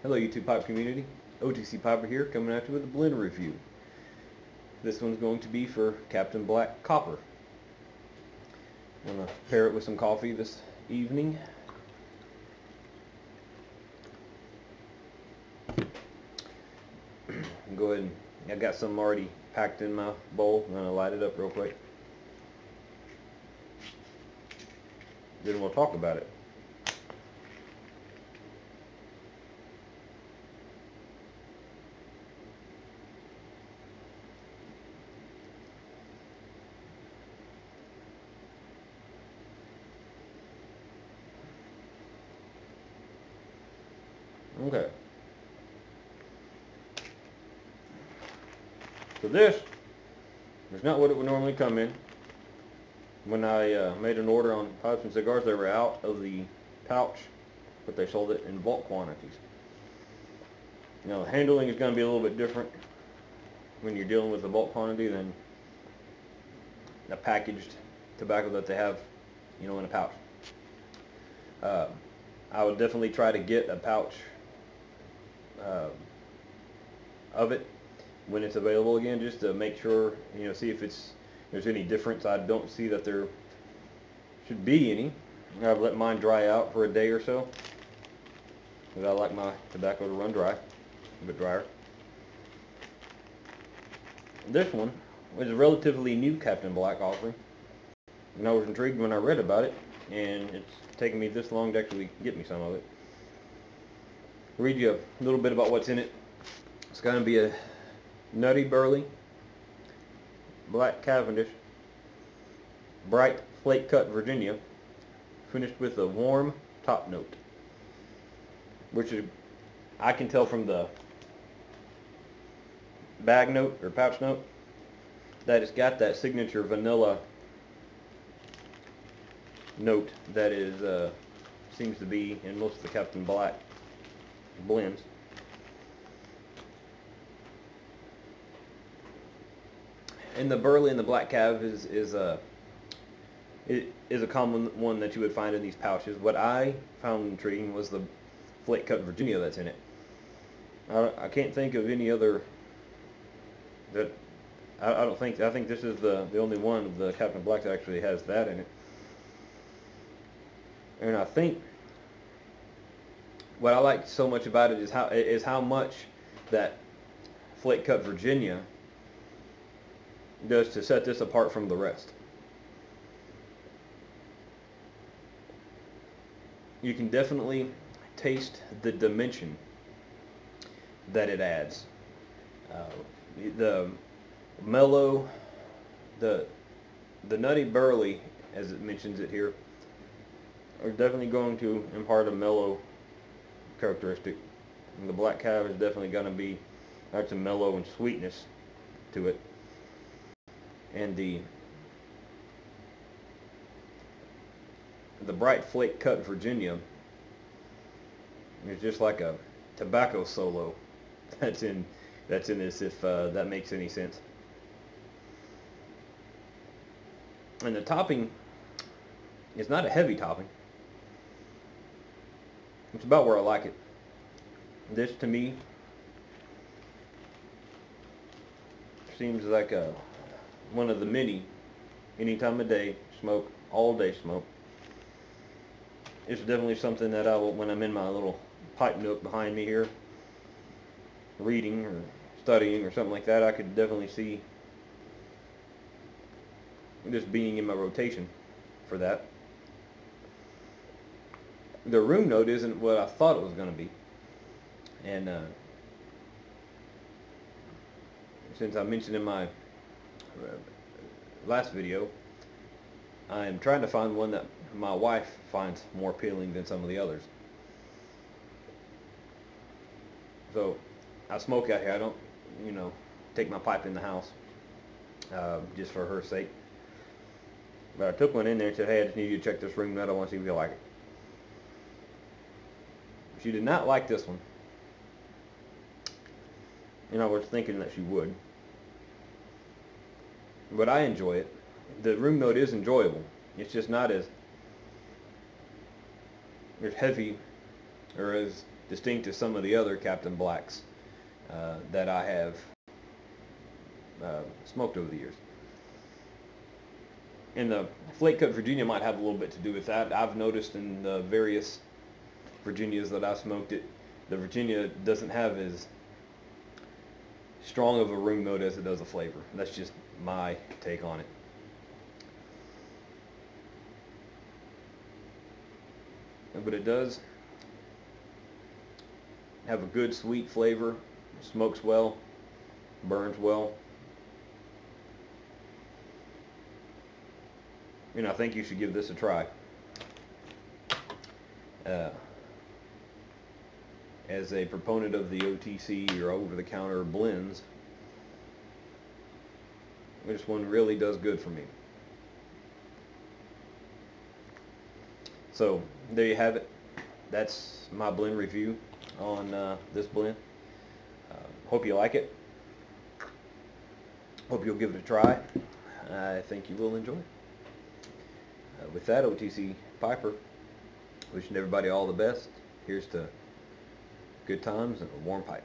Hello YouTube pipe community, OTC Piper here, coming at you with a blend review. This one's going to be for Captain Black Copper. I'm going to pair it with some coffee this evening. Go ahead and, I got some already packed in my bowl. I'm going to light it up real quick. Then we'll talk about it. Okay. So this is not what it would normally come in. When I made an order on pipes and cigars, they were out of the pouch, but they sold it in bulk quantities. Now the handling is going to be a little bit different when you're dealing with a bulk quantity than a packaged tobacco that they have, in a pouch. I would definitely try to get a pouch of it when it's available again, just to make sure, see if there's any difference. I don't see that there should be any. I've let mine dry out for a day or so, because I like my tobacco to run dry, a bit drier. This one was a relatively new Captain Black offering, and I was intrigued when I read about it, and it's taken me this long to actually get me some of it. I'll read you a little bit about what's in it. It's going to be a nutty burley, black Cavendish, bright flake cut Virginia, finished with a warm top note, which is, I can tell from the bag note or pouch note that it's got that signature vanilla note that is seems to be in most of the Captain Black blends. And the burley and the black cav is a common one that you would find in these pouches. What I found intriguing was the flake cut Virginia that's in it. I can't think of any other that I think this is the only one of the Captain Black that actually has that in it. And I think what I like so much about it is how much that flake cut Virginia does to set this apart from the rest. You can definitely taste the dimension that it adds. The mellow, the nutty burley, as it mentions it here, are definitely going to impart a mellow characteristic. And the black cav is definitely going to be add some mellow and sweetness to it. And the bright flake cut Virginia is just like a tobacco solo that's in this, if that makes any sense. And the topping is not a heavy topping. It's about where I like it. This, to me, seems like one of the many, any time of day smoke, all day smoke. It's definitely something that I will, when I'm in my little pipe nook behind me here, reading or studying or something like that, I could definitely see this being in my rotation for that. The room note isn't what I thought it was going to be, and since I mentioned in my last video, I'm trying to find one that my wife finds more appealing than some of the others. So I smoke out here. I don't, take my pipe in the house just for her sake. But I took one in there and said, hey, I just need you to check this room note. I want to see if you like it. She did not like this one, and I was thinking that she would. But I enjoy it. The room note is enjoyable. It's just not as heavy or as distinct to some of the other Captain Blacks that I have smoked over the years. And the flake cut Virginia might have a little bit to do with that. I've noticed in the various Virginias that I've smoked it, the Virginia doesn't have as strong of a ring note as it does a flavor. That's just my take on it. But it does have a good sweet flavor, smokes well, burns well. And I think you should give this a try. As a proponent of the OTC or over-the-counter blends, this one really does good for me. So there you have it. That's my blend review on this blend. Hope you like it. Hope you'll give it a try. I think you will enjoy it. With that, OTC Piper, wishing everybody all the best. Here's to good times and a warm pipe.